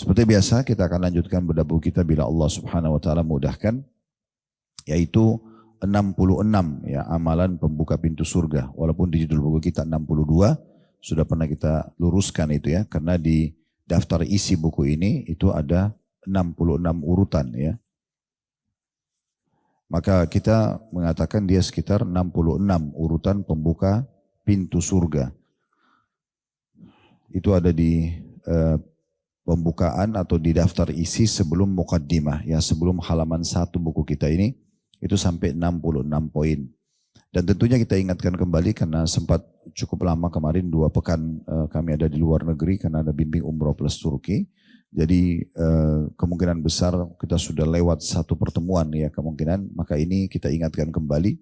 Seperti biasa kita akan lanjutkan bedah buku kita bila Allah Subhanahu wa taala mudahkan, yaitu 66 ya amalan pembuka pintu surga. Walaupun di judul buku kita 62 sudah pernah kita luruskan itu ya, karena di daftar isi buku ini itu ada 66 urutan ya. Maka kita mengatakan dia sekitar 66 urutan pembuka pintu surga. Itu ada di pembukaan atau di daftar isi sebelum muqaddimah ya, sebelum halaman 1 buku kita ini itu sampai 66 poin. Dan tentunya kita ingatkan kembali karena sempat cukup lama kemarin 2 pekan kami ada di luar negeri karena ada bimbing umroh plus Turki. Jadi kemungkinan besar kita sudah lewat 1 pertemuan ya kemungkinan, maka ini kita ingatkan kembali.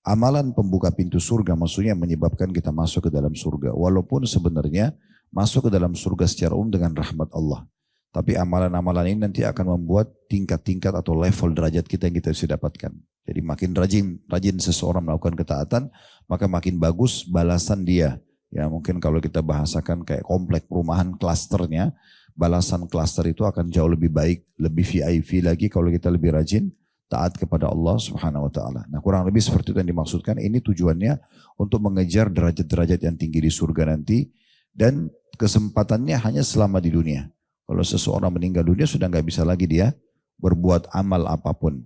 Amalan pembuka pintu surga maksudnya menyebabkan kita masuk ke dalam surga. Walaupun sebenarnya masuk ke dalam surga secara umum dengan rahmat Allah. Tapi amalan-amalan ini nanti akan membuat tingkat-tingkat atau level derajat kita yang kita bisa dapatkan. Jadi makin rajin seseorang melakukan ketaatan, maka makin bagus balasan dia. Ya mungkin kalau kita bahasakan kayak komplek perumahan klasternya, balasan klaster itu akan jauh lebih baik, lebih VIP lagi kalau kita lebih rajin taat kepada Allah Subhanahu wa taala. Nah, kurang lebih seperti itu yang dimaksudkan. Ini tujuannya untuk mengejar derajat-derajat yang tinggi di surga nanti, dan kesempatannya hanya selama di dunia. Kalau seseorang meninggal dunia sudah nggak bisa lagi dia berbuat amal apapun.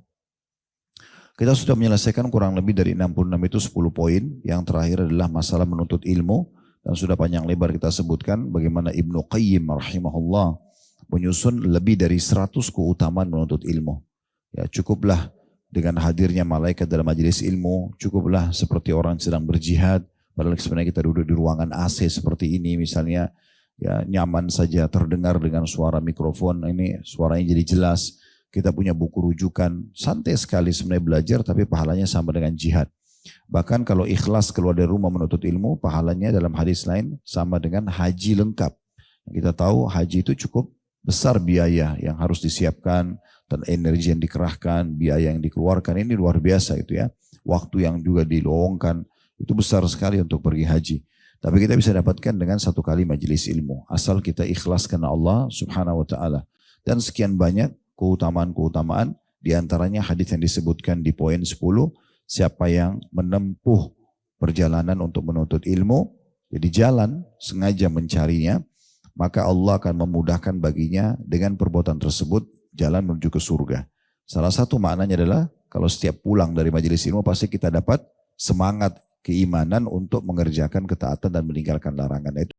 Kita sudah menyelesaikan kurang lebih dari 66 itu 10 poin. Yang terakhir adalah masalah menuntut ilmu. Dan sudah panjang lebar kita sebutkan bagaimana Ibnu Qayyim rahimahullah menyusun lebih dari 100 keutamaan menuntut ilmu. Ya cukuplah dengan hadirnya malaikat dalam majelis ilmu. Cukuplah seperti orang sedang berjihad. Padahal sebenarnya kita duduk di ruangan AC seperti ini misalnya. Ya nyaman saja terdengar dengan suara mikrofon ini, suaranya jadi jelas. Kita punya buku rujukan, santai sekali sebenarnya belajar tapi pahalanya sama dengan jihad. Bahkan kalau ikhlas keluar dari rumah menuntut ilmu, pahalanya dalam hadis lain sama dengan haji lengkap. Kita tahu haji itu cukup besar biaya yang harus disiapkan dan energi yang dikerahkan, biaya yang dikeluarkan, ini luar biasa itu ya. Waktu yang juga dilowongkan itu besar sekali untuk pergi haji. Tapi kita bisa dapatkan dengan 1 kali majelis ilmu. Asal kita ikhlas karena Allah Subhanahu wa taala. Dan sekian banyak keutamaan-keutamaan, diantaranya hadis yang disebutkan di poin 10, siapa yang menempuh perjalanan untuk menuntut ilmu, jadi jalan sengaja mencarinya, maka Allah akan memudahkan baginya dengan perbuatan tersebut jalan menuju ke surga. Salah satu maknanya adalah kalau setiap pulang dari majelis ilmu pasti kita dapat semangat keimanan untuk mengerjakan ketaatan dan meninggalkan larangan. Itu